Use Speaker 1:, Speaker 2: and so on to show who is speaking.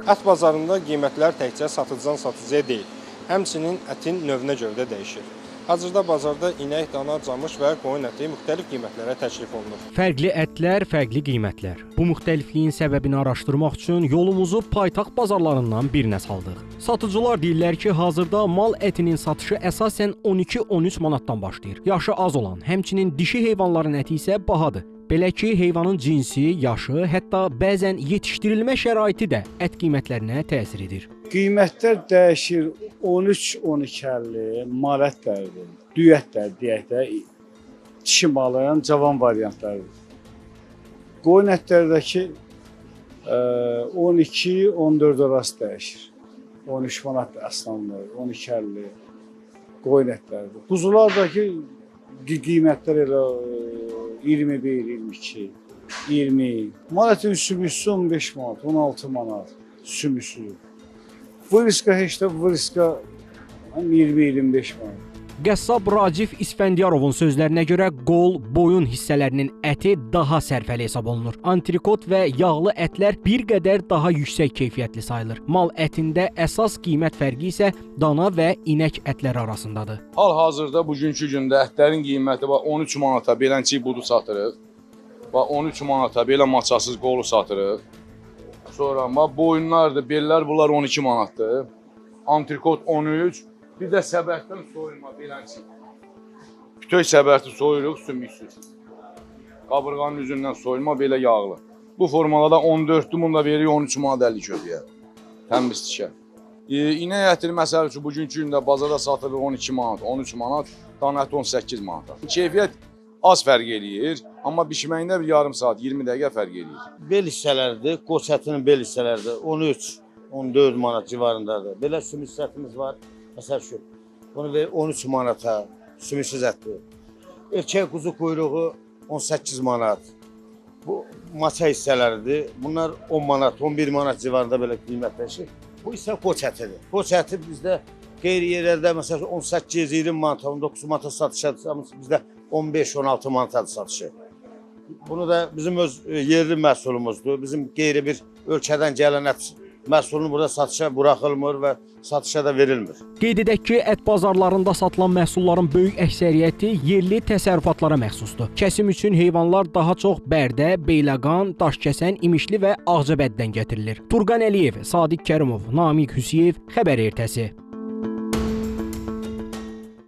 Speaker 1: Ət bazarında qiymətlər təkcə satıcıdan satıcıya deyil, həmçinin ətin növünə görə də dəyişir. Hazırda bazarda inək, dana, camış və qoyun əti müxtəlif qiymətlərə təklif olunur.
Speaker 2: Fərqli ətlər, fərqli qiymətlər. Bu müxtəlifliyin səbəbini araşdırmaq üçün yolumuzu paytaxt bazarlarından birinə saldıq. Satıcılar deyirlər ki, hazırda mal ətinin satışı əsasən 12-13 manatdan başlayır. Yaşı az olan, həmçinin dişi heyvanların əti isə bahadır. Belə ki, heyvanın cinsi, yaşı, hətta bəzən yetişdirilmə şəraiti də ət qiymətlərinə təsir edir.
Speaker 3: Qiymətlər dəyişir 13-12.50 mal ətlərdir, düy ətlər deyək də, dişi malın cavan variantlarıdır. Qoyun ətlərdəki 12-14 arası dəyişir. 13 manat əslanlar, 12.50 qoyun ətlərdir. Quzulardakı qiymətlər elə 21, 22, 20. Mal ətin sümüsü 15 manat, 16 manat sümüsü. Vırıska heç də vırıska 20-25 manat.
Speaker 2: Qəssab Racif İsfəndiyarovun sözlərinə görə qol, boyun hissələrinin əti daha sərfəli hesab olunur. Antrikot və yağlı ətlər bir qədər daha yüksək keyfiyyətli sayılır. Mal ətində əsas qiymət fərqi isə dana və inək ətləri arasındadır.
Speaker 4: Hal-hazırda bugünkü gündə ətlərin qiyməti 13 manata beləncik budu satırıq. 13 manata belə maçasız qolu satırıq. Sonra boyunlardır, bellər bunlar 12 manatdır. Antrikot 13. Bir də səbətdən soyulma beləncik. Bütöv səbəti soyuruq, sümüksüz. Qabırğanın üzündən soyulma belə yağlı. Bu formalada 14-dür, bunu da veririk 13 manat 50 köpəyə. Təmiz tikə. İnək ətini məsəl üçün bugünkü gündə bazarda satılır 12 manat, 13 manat, dana əti 18 manat. Keyfiyyət az fərq eləyir, amma bişməyində bir yarım saat, 20 dəqiqə fərq eləyir.
Speaker 5: Bel hissələrdir, qoç ətinin bel hissələrdir, 13-14 manat civarındadır. Belə sümük ətimiz var. Məsəl üçün, bunu verir 13 manata, sümüksüz ətdir. Erkək quzu quyruğu 18 manat. Bu maça hissələridir. Bunlar 10 manat, 11 manat civarında belə qiymətləşir. Bu isə qoç ətidir. Qoç əti bizdə qeyri yerlərdə məsəl üçün 18-20 manata, 19 manata satışadır. Bizdə 15-16 manatadır satışı. Bunu da bizim öz yerli məhsulumuzdur. Bizim qeyri bir ölkədən gələn ət məhsulunu burada satışa buraxılmır və satışa da verilmir.
Speaker 2: Qeyd edək ki, ət bazarlarında satılan məhsulların böyük əksəriyyəti yerli təsərrüfatlara məxsusdur. Kəsim üçün heyvanlar daha çox Bərdə, Beyləqan, Daşkəsən, İmişli və Ağcabəddən gətirilir. Turqan Əliyev, Sadiq Kərimov, Namiq Hüseyev, Xəbər Ertəsi.